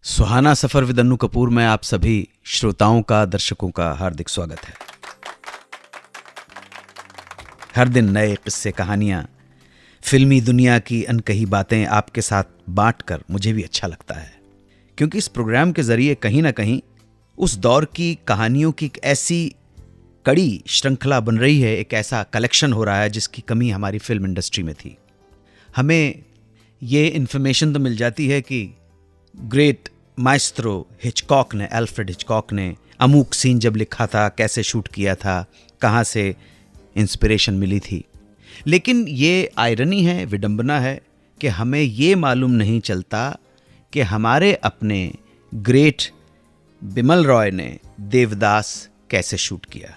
सुहाना सफर with Annu Kapoor में आप सभी श्रोताओं का, दर्शकों का हार्दिक स्वागत है। हर दिन नए किस्से, कहानियां, फिल्मी दुनिया की अनकही बातें आपके साथ बांटकर मुझे भी अच्छा लगता है, क्योंकि इस प्रोग्राम के जरिए कहीं ना कहीं उस दौर की कहानियों की एक ऐसी कड़ी श्रृंखला बन रही है, एक ऐसा कलेक्शन हो रहा है जिसकी कमी हमारी फिल्म इंडस्ट्री में थी। हमें ये इन्फॉर्मेशन तो मिल जाती है कि ग्रेट माइस्ट्रो हिचकॉक ने, अल्फ्रेड हिचकॉक ने अमूक सीन जब लिखा था, कैसे शूट किया था, कहाँ से इंस्पिरेशन मिली थी। लेकिन ये आयरनी है, विडंबना है कि हमें ये मालूम नहीं चलता कि हमारे अपने ग्रेट बिमल रॉय ने देवदास कैसे शूट किया,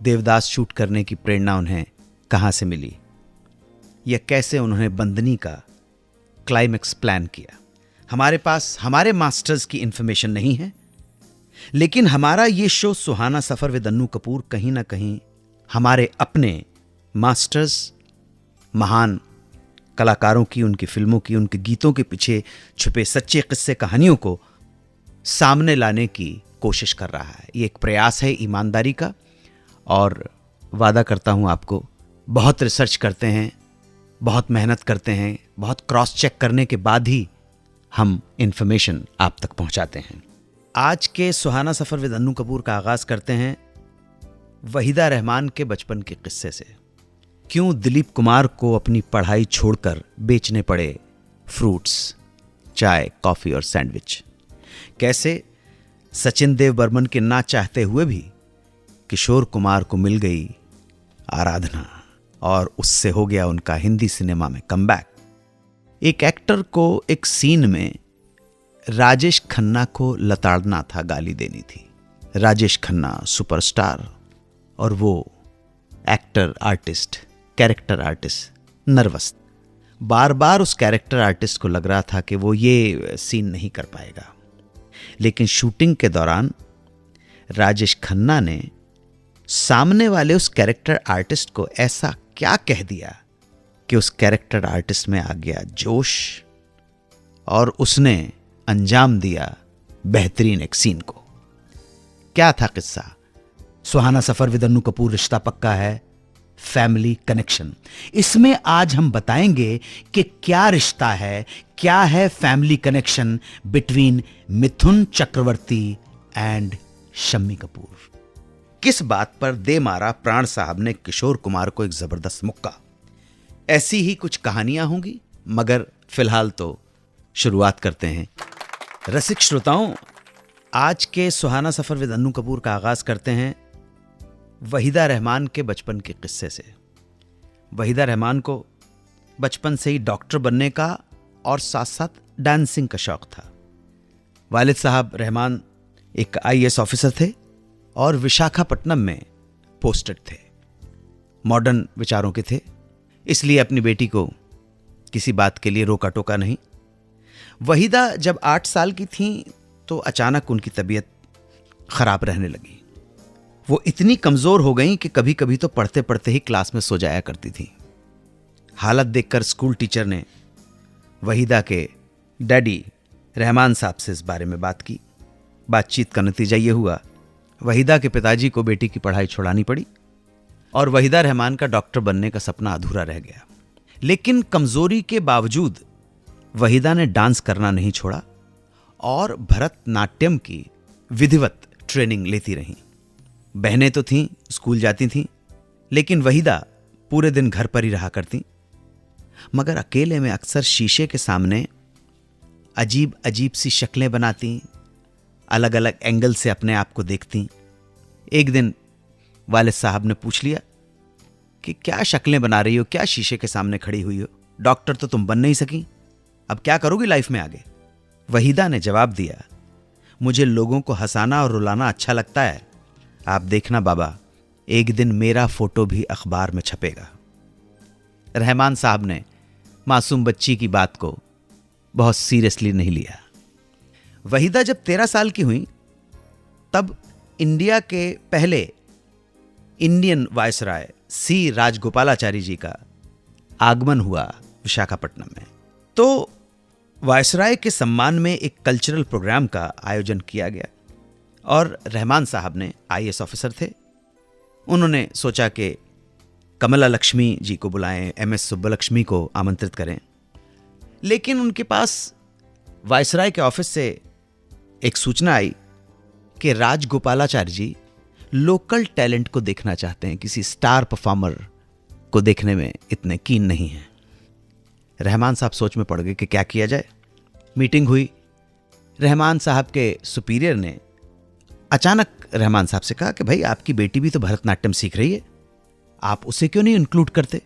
देवदास शूट करने की प्रेरणा उन्हें कहाँ से मिली, या कैसे उन्होंने बंदनी का क्लाइमेक्स प्लान किया। हमारे पास हमारे मास्टर्स की इंफॉर्मेशन नहीं है, लेकिन हमारा ये show Suhana suffer with Annu Kapoor कहीं ना कहीं हमारे अपने मास्टर्स, महान कलाकारों की, उनकी फिल्मों की, उनके गीतों के पीछे छुपे सच्चे किस्से, कहानियों को सामने लाने की कोशिश कर रहा है। ये एक प्रयास है ईमानदारी का, और वादा करता हूं आपको, बहुत रिसर्च करते हैं, बहुत मेहनत करते हैं, बहुत क्रॉस चेक करने के बाद ही हम इंफॉर्मेशन आप तक पहुंचाते हैं। आज के सुहाना सफर विद अन्नू कपूर का आगाज करते हैं वहीदा रहमान के बचपन के किस्से से। क्यों दिलीप कुमार को अपनी पढ़ाई छोड़कर बेचने पड़े फ्रूट्स, चाय, कॉफी और सैंडविच। कैसे सचिन देव बर्मन के ना चाहते हुए भी किशोर कुमार को मिल गई आराधना, और उससे हो गया उनका हिंदी सिनेमा में कमबैक। एक एक्टर को एक सीन में राजेश खन्ना को लताड़ना था, गाली देनी थी। राजेश खन्ना सुपरस्टार, और वो actor artist, character artist nervous. बार बार उस कैरेक्टर आर्टिस्ट को लग रहा था कि वो ये सीन नहीं कर पाएगा। लेकिन शूटिंग के दौरान राजेश खन्ना ने सामने वाले उस कैरेक्टर आर्टिस्ट को ऐसा क्या कह दिया कि उस कैरेक्टर आर्टिस्ट में आ गया जोश, और उसने अंजाम दिया बेहतरीन एक सीन को। क्या था किस्सा? सुहाना सफर विद अन्नू कपूर रिश्ता पक्का है, फैमिली कनेक्शन। इसमें आज हम बताएंगे कि क्या रिश्ता है, क्या है family connection between Mithun Chakraborty and Shammi Kapoor. किस बात पर दे मारा प्राण साहब ने किशोर कुमार को एक जबरदस्त मुक्का। ऐसी ही कुछ कहानियां होंगी, मगर फिलहाल तो शुरुआत करते हैं। रसिक श्रोताओं, आज के सुहाना सफर विद अन्नू कपूर का आगाज करते हैं वहीदा रहमान के बचपन के किस्से से। वहीदा रहमान को बचपन से ही डॉक्टर बनने का और साथ साथ डांसिंग का शौक था। वालिद साहब रहमान एक आईएएस ऑफिसर थे और विशाखापट्टनम में पोस्टेड थे। मॉडर्न विचारों के थे, इसलिए अपनी बेटी को किसी बात के लिए रोका टोका नहीं। वहीदा जब 8 साल की थी तो अचानक उनकी तबीयत खराब रहने लगी। वो इतनी कमजोर हो गई कि कभी कभी तो पढ़ते पढ़ते ही क्लास में सो जाया करती थी। हालत देखकर स्कूल टीचर ने वहीदा के डैडी रहमान साहब से इस बारे में बात की। बातचीत का नतीजा ये हुआ, वहीदा के पिताजी को बेटी की पढ़ाई छुड़ानी पड़ी और वहीदा रहमान का डॉक्टर बनने का सपना अधूरा रह गया। लेकिन कमजोरी के बावजूद वहीदा ने डांस करना नहीं छोड़ा और भरतनाट्यम की विधिवत ट्रेनिंग लेती रहीं। बहनें तो थीं, स्कूल जाती थीं, लेकिन वहीदा पूरे दिन घर पर ही रहा करती, मगर अकेले में अक्सर शीशे के सामने अजीब अजीब सी शक्लें बनाती, अलग अलग एंगल से अपने आप को देखती। एक दिन वालिद साहब ने पूछ लिया कि क्या शक्लें बना रही हो, क्या शीशे के सामने खड़ी हुई हो, डॉक्टर तो तुम बन नहीं सकी, अब क्या करोगी लाइफ में आगे। वहीदा ने जवाब दिया, मुझे लोगों को हंसाना और रुलाना अच्छा लगता है, आप देखना बाबा, एक दिन मेरा फोटो भी अखबार में छपेगा। रहमान साहब ने मासूम बच्ची की बात को बहुत सीरियसली नहीं लिया। वहीदा जब 13 साल की हुई तब इंडिया के पहले इंडियन वायसराय सी राजगोपालाचारी जी का आगमन हुआ विशाखापट्टनम में। तो वायसराय के सम्मान में एक कल्चरल प्रोग्राम का आयोजन किया गया और रहमान साहब ने आईएएस ऑफिसर थे। उन्होंने सोचा कि कमला लक्ष्मी जी को बुलाएं, एमएस सुब्बलक्ष्मी को आमंत्रित करें, लेकिन उनके पास वायसराय के ऑफिस से एक सूचना आई कि राजगोपालाचारी जी लोकल टैलेंट को देखना चाहते हैं, किसी स्टार परफॉर्मर को देखने में इतने कीन नहीं हैं। रहमान साहब सोच में पड़ गए कि क्या किया जाए। मीटिंग हुई। रहमान साहब के सुपीरियर ने अचानक रहमान साहब से कहा कि भाई आपकी बेटी भी तो भरतनाट्यम सीख रही है, आप उसे क्यों नहीं इंक्लूड करते,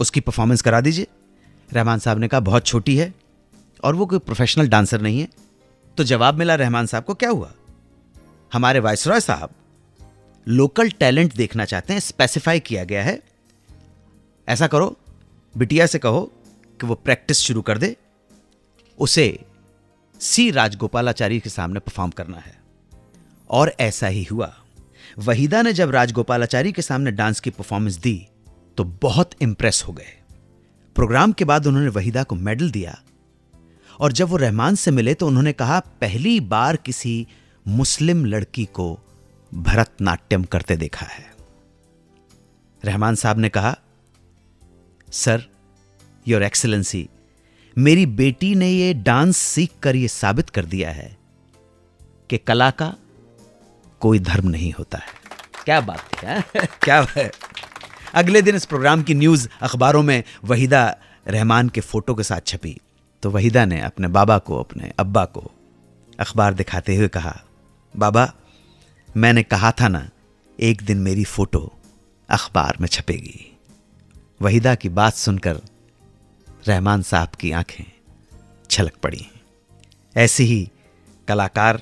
उसकी परफॉर्मेंस करा दीजिए। रहमान साहब ने कहा बहुत छोटी है और वो कोई प्रोफेशनल डांसर नहीं है। तो जवाब मिला रहमान साहब को, क्या हुआ, हमारे वायसराय साहब लोकल टैलेंट देखना चाहते हैं, स्पेसिफाई किया गया है। ऐसा करो, बिटिया से कहो कि वो प्रैक्टिस शुरू कर दे, उसे सी राजगोपालाचारी के सामने परफॉर्म करना है। और ऐसा ही हुआ। वहीदा ने जब राजगोपालाचारी के सामने डांस की परफॉर्मेंस दी तो बहुत इंप्रेस हो गए। प्रोग्राम के बाद उन्होंने वहीदा को मेडल दिया और जब वो रहमान से मिले तो उन्होंने कहा, पहली बार किसी मुस्लिम लड़की को भरतनाट्यम करते देखा है। रहमान साहब ने कहा, सर योर एक्सेलेंसी, मेरी बेटी ने ये डांस सीख कर यह साबित कर दिया है कि कला का कोई धर्म नहीं होता है। क्या बात है क्या है। अगले दिन इस प्रोग्राम की न्यूज अखबारों में वहीदा रहमान के फोटो के साथ छपी तो वहीदा ने अपने बाबा को, अपने अब्बा को अखबार दिखाते हुए कहा, बाबा मैंने कहा था ना एक दिन मेरी फोटो अखबार में छपेगी। वहीदा की बात सुनकर रहमान साहब की आंखें छलक पड़ी। ऐसी ही कलाकार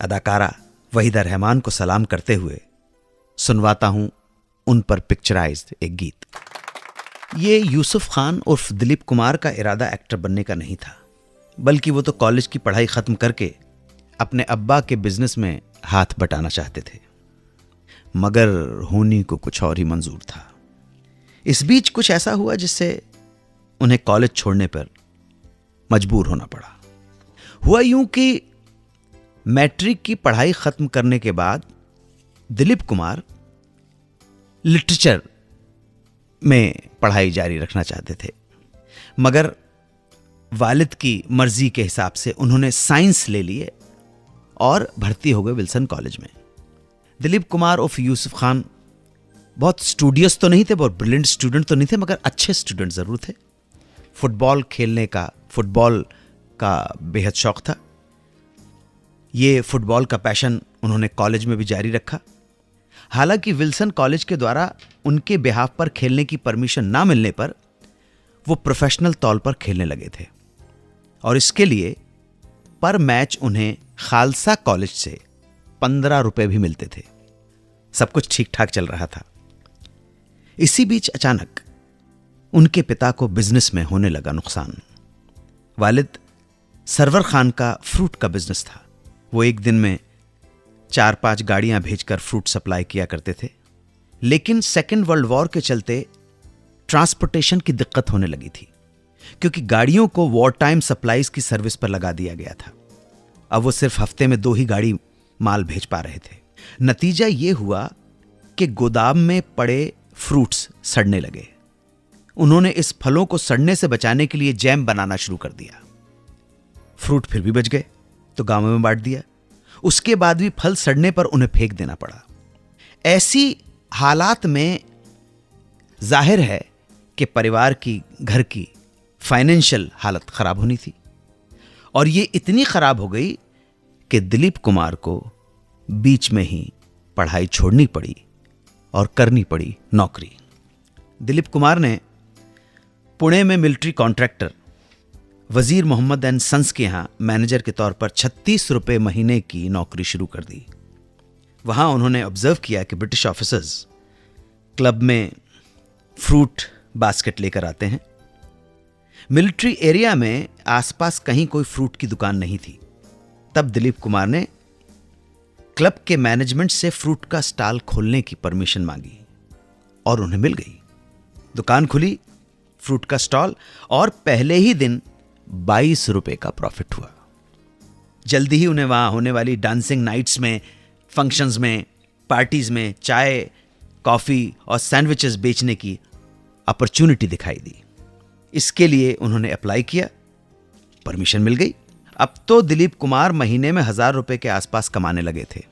अदाकारा वहीदा रहमान को सलाम करते हुए सुनवाता हूं उन पर पिक्चराइज्ड एक गीत। ये यूसुफ खान उर्फ दिलीप कुमार का इरादा एक्टर बनने का नहीं था, बल्कि वो तो कॉलेज की पढ़ाई खत्म करके अपने अब्बा के बिजनेस में हाथ बटाना चाहते थे, मगर होनी को कुछ और ही मंजूर था। इस बीच कुछ ऐसा हुआ जिससे उन्हें कॉलेज छोड़ने पर मजबूर होना पड़ा। हुआ यूं कि मैट्रिक की पढ़ाई खत्म करने के बाद दिलीप कुमार लिटरेचर में पढ़ाई जारी रखना चाहते थे, मगर वालिद की मर्जी के हिसाब से उन्होंने साइंस ले लिए और भर्ती हो गए विल्सन कॉलेज में। दिलीप कुमार उर्फ यूसुफ खान बहुत स्टूडियस तो नहीं थे, बहुत ब्रिलियंट स्टूडेंट तो नहीं थे, मगर अच्छे स्टूडेंट जरूर थे। फुटबॉल खेलने का, फुटबॉल का बेहद शौक था। ये फुटबॉल का पैशन उन्होंने कॉलेज में भी जारी रखा। हालांकि विल्सन कॉलेज के द्वारा उनके बिहाफ पर खेलने की परमिशन ना मिलने पर वो प्रोफेशनल तौर पर खेलने लगे थे और इसके लिए पर मैच उन्हें खालसा कॉलेज से 15 रुपए भी मिलते थे। सब कुछ ठीक ठाक चल रहा था। इसी बीच अचानक उनके पिता को बिजनेस में होने लगा नुकसान। वालिद सरवर खान का फ्रूट का बिजनेस था। वो एक दिन में 4-5 गाड़ियां भेजकर फ्रूट सप्लाई किया करते थे, लेकिन सेकेंड वर्ल्ड वॉर के चलते ट्रांसपोर्टेशन की दिक्कत होने लगी थी, क्योंकि गाड़ियों को वॉर टाइम सप्लाईज की सर्विस पर लगा दिया गया था। अब वो सिर्फ हफ्ते में 2 ही गाड़ी माल भेज पा रहे थे। नतीजा ये हुआ कि गोदाम में पड़े फ्रूट्स सड़ने लगे। उन्होंने इस फलों को सड़ने से बचाने के लिए जैम बनाना शुरू कर दिया। फ्रूट फिर भी बच गए तो गांवों में बांट दिया। उसके बाद भी फल सड़ने पर उन्हें फेंक देना पड़ा। ऐसी हालात में जाहिर है कि परिवार की, घर की फाइनेंशियल हालत खराब होनी थी और ये इतनी खराब हो गई कि दिलीप कुमार को बीच में ही पढ़ाई छोड़नी पड़ी और करनी पड़ी नौकरी। दिलीप कुमार ने पुणे में मिलिट्री कॉन्ट्रैक्टर वजीर मोहम्मद एंड सन्स के यहां मैनेजर के तौर पर 36 रुपए महीने की नौकरी शुरू कर दी। वहां उन्होंने ऑब्जर्व किया कि ब्रिटिश ऑफिसर्स क्लब में फ्रूट बास्केट लेकर आते हैं। मिलिट्री एरिया में आसपास कहीं कोई फ्रूट की दुकान नहीं थी। तब दिलीप कुमार ने क्लब के मैनेजमेंट से फ्रूट का स्टॉल खोलने की परमिशन मांगी और उन्हें मिल गई। दुकान खुली, फ्रूट का स्टॉल, और पहले ही दिन ₹22 का प्रॉफिट हुआ। जल्दी ही उन्हें वहां होने वाली डांसिंग नाइट्स में, फंक्शंस में, पार्टीज में चाय, कॉफी और सैंडविचेस बेचने की अपॉर्चुनिटी दिखाई दी। इसके लिए उन्होंने अप्लाई किया, परमिशन मिल गई। अब तो दिलीप कुमार महीने में ₹1000 के आसपास कमाने लगे थे।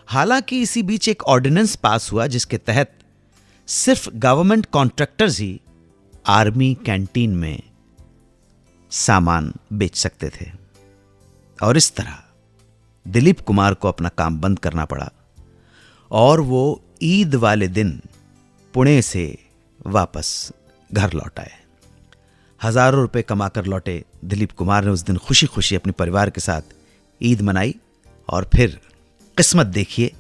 हालांकि इसी बीच एक ऑर्डिनेंस पास हुआ जिसके तहत सिर्फ गवर्नमेंट कॉन्ट्रैक्टर्स ही आर्मी कैंटीन में सामान बेच सकते थे, और इस तरह दिलीप कुमार को अपना काम बंद करना पड़ा और वो ईद वाले दिन पुणे से वापस घर लौट आए। हजारों रुपए कमाकर लौटे दिलीप कुमार ने उस दिन खुशी खुशी अपने परिवार के साथ ईद मनाई, और फिर किस्मत देखिए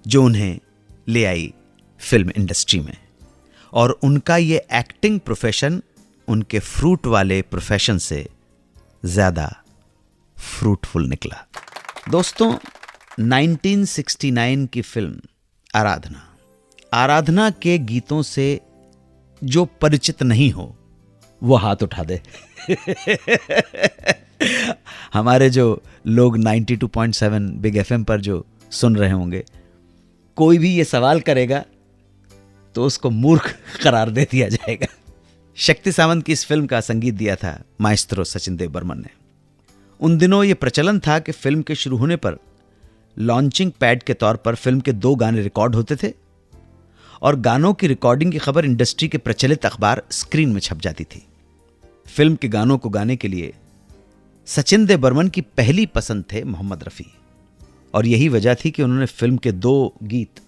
जो उन्हें ले आई फिल्म इंडस्ट्री में, और उनका ये एक्टिंग प्रोफेशन उनके फ्रूट वाले प्रोफेशन से ज्यादा फ्रूटफुल निकला। दोस्तों, 1969 की फिल्म आराधना के गीतों से जो परिचित नहीं हो वो हाथ उठा दे। हमारे जो लोग 92.7 बिग एफएम पर जो सुन रहे होंगे, कोई भी ये सवाल करेगा तो उसको मूर्ख करार दे दिया जाएगा। शक्ति सावंत की इस फिल्म का संगीत दिया था माइस्ट्रो सचिन देव बर्मन ने। उन दिनों यह प्रचलन था कि फिल्म के शुरू होने पर लॉन्चिंग पैड के तौर पर फिल्म के 2 गाने रिकॉर्ड होते थे, और गानों की रिकॉर्डिंग की खबर इंडस्ट्री के प्रचलित अखबार स्क्रीन में छप जाती थी। फिल्म के गानों को गाने के लिए सचिन देव बर्मन की पहली पसंद थे मोहम्मद रफी, और यही वजह थी कि उन्होंने फिल्म के 2 गीत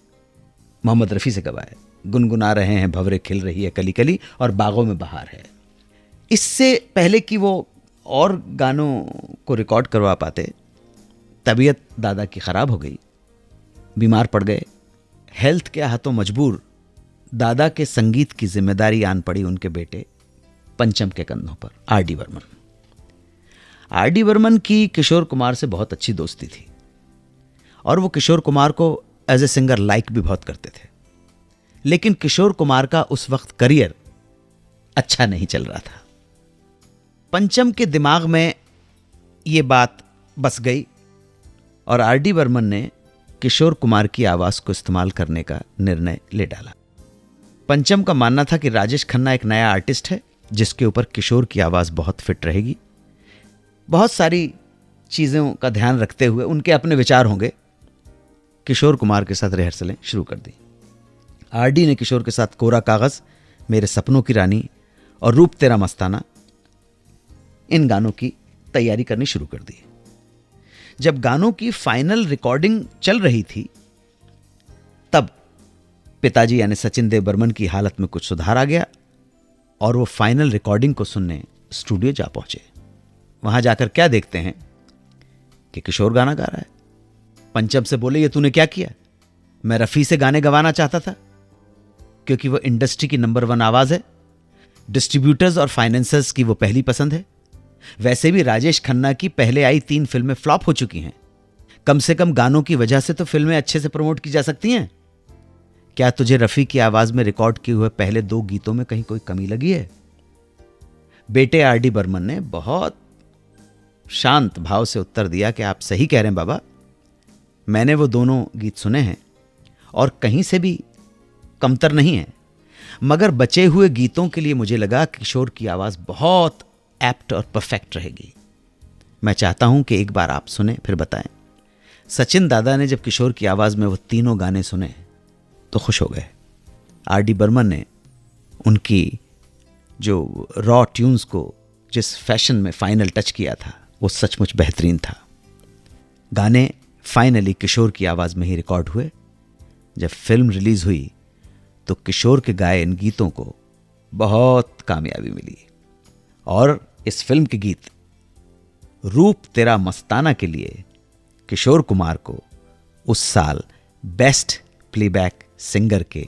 मोहम्मद रफी से गवाए, गुनगुना रहे हैं भंवरे खिल रही है कली कली और बागों में बहार है। इससे पहले कि वो और गानों को रिकॉर्ड करवा पाते, तबीयत दादा की खराब हो गई, बीमार पड़ गए। हेल्थ के हाथों मजबूर दादा के संगीत की जिम्मेदारी आन पड़ी उनके बेटे पंचम के कंधों पर, आर.डी. बर्मन। आर.डी. बर्मन की किशोर कुमार से बहुत अच्छी दोस्ती थी, और वो किशोर कुमार को एज ए सिंगर लाइक भी बहुत करते थे। लेकिन किशोर कुमार का उस वक्त करियर अच्छा नहीं चल रहा था। पंचम के दिमाग में ये बात बस गई, और आर.डी. बर्मन ने किशोर कुमार की आवाज को इस्तेमाल करने का निर्णय ले डाला। पंचम का मानना था कि राजेश खन्ना एक नया आर्टिस्ट है जिसके ऊपर किशोर की आवाज बहुत फिट रहेगी। बहुत सारी चीजों का ध्यान रखते हुए उनके अपने विचार होंगे। किशोर कुमार के साथ रिहर्सलें शुरू कर दी। आर.डी. ने किशोर के साथ कोरा कागज, मेरे सपनों की रानी और रूप तेरा मस्ताना, इन गानों की तैयारी करनी शुरू कर दी। जब गानों की फाइनल रिकॉर्डिंग चल रही थी, तब पिताजी यानी सचिन देव बर्मन की हालत में कुछ सुधार आ गया, और वो फाइनल रिकॉर्डिंग को सुनने स्टूडियो जा पहुंचे। वहां जाकर क्या देखते हैं कि किशोर गाना गा रहा है। पंचम से बोले, ये तूने क्या किया? मैं रफी से गाने गवाना चाहता था क्योंकि वो इंडस्ट्री की नंबर 1 आवाज है, डिस्ट्रीब्यूटर्स और फाइनेंसर्स की वो पहली पसंद है। वैसे भी राजेश खन्ना की पहले आई 3 फिल्में फ्लॉप हो चुकी हैं। कम से कम गानों की वजह से तो फिल्में अच्छे से प्रमोट की जा सकती हैं। क्या तुझे रफी की आवाज में रिकॉर्ड किए हुए पहले 2 गीतों में कहीं कोई कमी लगी है? बेटे आर.डी. बर्मन ने बहुत शांत भाव से उत्तर दिया कि आप सही कह रहे हैं बाबा, मैंने वो दोनों गीत सुने हैं और कहीं से भी कमतर नहीं है, मगर बचे हुए गीतों के लिए मुझे लगा किशोर की आवाज बहुत एप्ट और परफेक्ट रहेगी। मैं चाहता हूं कि एक बार आप सुने फिर बताएं। सचिन दादा ने जब किशोर की आवाज में वो तीनों गाने सुने तो खुश हो गए। आर.डी. बर्मन ने उनकी जो रॉ ट्यून्स को जिस फैशन में फाइनल टच किया था वो सचमुच बेहतरीन था। गाने फाइनली किशोर की आवाज में ही रिकॉर्ड हुए। जब फिल्म रिलीज हुई तो किशोर के गाए इन गीतों को बहुत कामयाबी मिली, और इस फिल्म के गीत रूप तेरा मस्ताना के लिए किशोर कुमार को उस साल बेस्ट प्लेबैक सिंगर के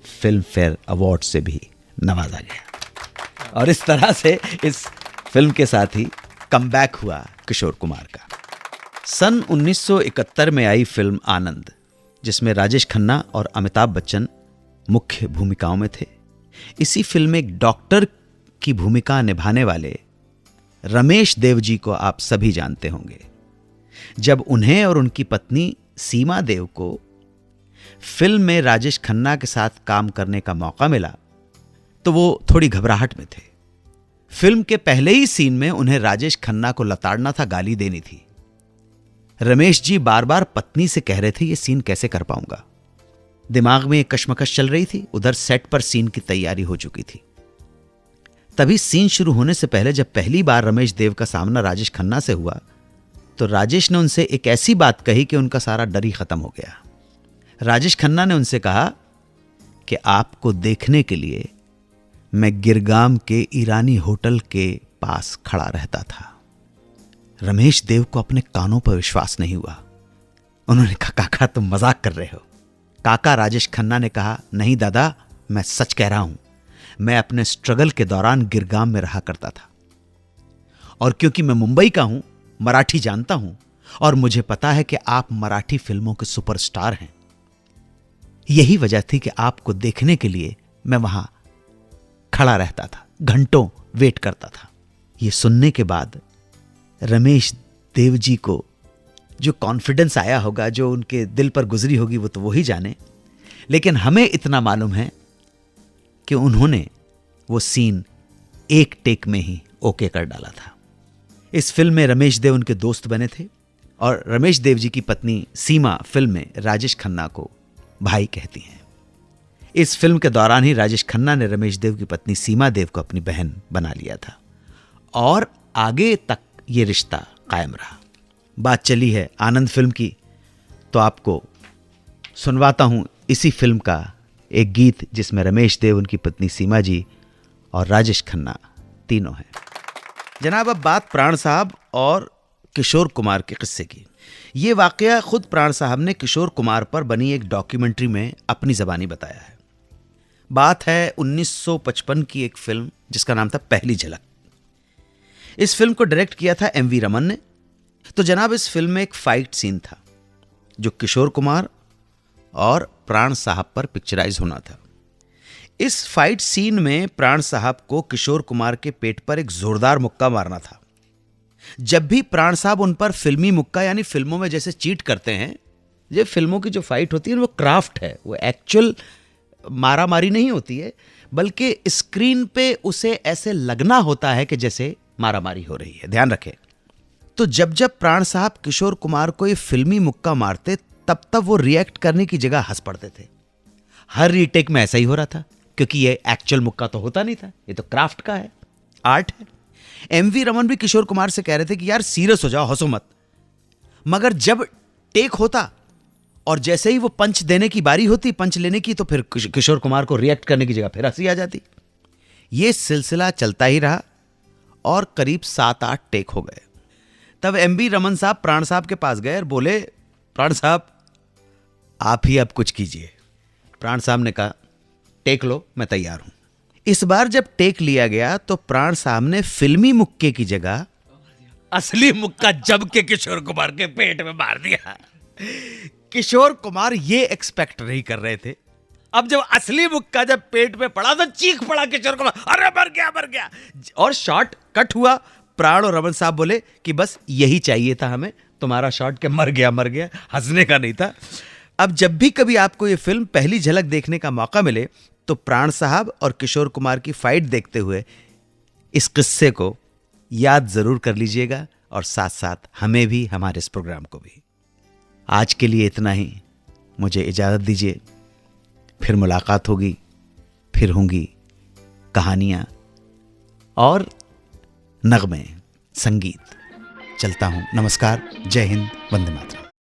फिल्म फेयर अवार्ड से भी नवाजा गया। और इस तरह से इस फिल्म के साथ ही कमबैक हुआ किशोर कुमार का। सन 1971 में आई फिल्म आनंद, जिसमें राजेश खन्ना और अमिताभ बच्चन मुख्य भूमिकाओं में थे। इसी फिल्म में एक डॉक्टर की भूमिका निभाने वाले रमेश देव जी को आप सभी जानते होंगे। जब उन्हें और उनकी पत्नी सीमा देव को फिल्म में राजेश खन्ना के साथ काम करने का मौका मिला तो वो थोड़ी घबराहट में थे। फिल्म के पहले ही सीन में उन्हें राजेश खन्ना को लताड़ना था, गाली देनी थी। रमेश जी बार बार पत्नी से कह रहे थे ये सीन कैसे कर पाऊंगा। दिमाग में एक कश्मकश चल रही थी, उधर सेट पर सीन की तैयारी हो चुकी थी। तभी सीन शुरू होने से पहले जब पहली बार रमेश देव का सामना राजेश खन्ना से हुआ तो राजेश ने उनसे एक ऐसी बात कही कि उनका सारा डर ही खत्म हो गया। राजेश खन्ना ने उनसे कहा कि आपको देखने के लिए मैं गिरगाम के ईरानी होटल के पास खड़ा रहता था। रमेश देव को अपने कानों पर विश्वास नहीं हुआ। उन्होंने कहा, काका तुम मजाक कर रहे हो। काका राजेश खन्ना ने कहा, नहीं दादा, मैं सच कह रहा हूं। मैं अपने स्ट्रगल के दौरान गिरगाम में रहा करता था और क्योंकि मैं मुंबई का हूं, मराठी जानता हूं और मुझे पता है कि आप मराठी फिल्मों के सुपरस्टार हैं। यही वजह थी कि आपको देखने के लिए मैं वहां खड़ा रहता था, घंटों वेट करता था। यह सुनने के बाद रमेश देव जी को जो कॉन्फिडेंस आया होगा, जो उनके दिल पर गुजरी होगी, वो तो वही जाने। लेकिन हमें इतना मालूम है कि उन्होंने वो सीन एक टेक में ही ओके कर डाला था। इस फिल्म में रमेश देव उनके दोस्त बने थे और रमेश देव जी की पत्नी सीमा फिल्म में राजेश खन्ना को भाई कहती हैं। इस फिल्म के दौरान ही राजेश खन्ना ने रमेश देव की पत्नी सीमा देव को अपनी बहन बना लिया था और आगे तक ये रिश्ता कायम रहा। बात चली है आनंद फिल्म की, तो आपको सुनवाता हूं इसी फिल्म का एक गीत जिसमें रमेश देव, उनकी पत्नी सीमा जी और राजेश खन्ना तीनों हैं। जनाब, अब बात प्राण साहब और किशोर कुमार के किस्से की। ये वाकया खुद प्राण साहब ने किशोर कुमार पर बनी एक डॉक्यूमेंट्री में अपनी ज़बानी बताया है। बात है 1955 की एक फिल्म जिसका नाम था पहली झलक। इस फिल्म को डायरेक्ट किया था एमवी रमन ने। तो जनाब, इस फिल्म में एक फाइट सीन था जो किशोर कुमार और प्राण साहब पर पिक्चराइज होना था। इस फाइट सीन में प्राण साहब को किशोर कुमार के पेट पर एक जोरदार मुक्का मारना था। जब भी प्राण साहब उन पर फिल्मी मुक्का, यानी फिल्मों में जैसे चीट करते हैं, ये फिल्मों की जो फाइट होती है वो क्राफ्ट है, वो एक्चुअल मारामारी नहीं होती है, बल्कि स्क्रीन पे उसे ऐसे लगना होता है कि जैसे मारामारी हो रही है। ध्यान रखें। तो जब जब प्राण साहब किशोर कुमार को ये फिल्मी मुक्का मारते तब तब वो रिएक्ट करने की जगह हंस पड़ते थे। हर रीटेक में ऐसा ही हो रहा था क्योंकि ये एक्चुअल मुक्का तो होता नहीं था, ये तो क्राफ्ट का है, आर्ट है। एमवी रमन भी किशोर कुमार से कह रहे थे कि यार सीरियस हो जाओ, हंसो मत। मगर जब टेक होता और जैसे ही वो पंच देने की बारी होती, पंच लेने की, तो फिर किशोर कुमार को रिएक्ट करने की जगह फिर हंसी आ जाती। ये सिलसिला चलता ही रहा और करीब 7-8 टेक हो गए। तब एमवी रमन साहब प्राण साहब के पास गए और बोले, प्राण साहब आप ही अब कुछ कीजिए। प्राण साहब ने कहा, टेक लो, मैं तैयार हूं। इस बार जब टेक लिया गया तो प्राण साहब ने फिल्मी मुक्के की जगह असली मुक्का जब के किशोर कुमार के पेट में मार दिया। किशोर कुमार ये एक्सपेक्ट नहीं कर रहे थे। अब जब असली मुक्का जब पेट में पड़ा तो चीख पड़ा किशोर कुमार, अरे मर गया मर गया। और शॉट कट हुआ। प्राण और रमन साहब बोले कि बस यही चाहिए था हमें, तुम्हारा शॉट के मर गया, हंसने का नहीं था। अब जब भी कभी आपको ये फिल्म पहली झलक देखने का मौका मिले तो प्राण साहब और किशोर कुमार की फाइट देखते हुए इस किस्से को याद जरूर कर लीजिएगा और साथ साथ हमें भी, हमारे इस प्रोग्राम को भी। आज के लिए इतना ही, मुझे इजाज़त दीजिए। फिर मुलाकात होगी, फिर होंगी कहानियाँ और नगमे, संगीत। चलता हूँ, नमस्कार, जय हिंद, वंदे मातरम।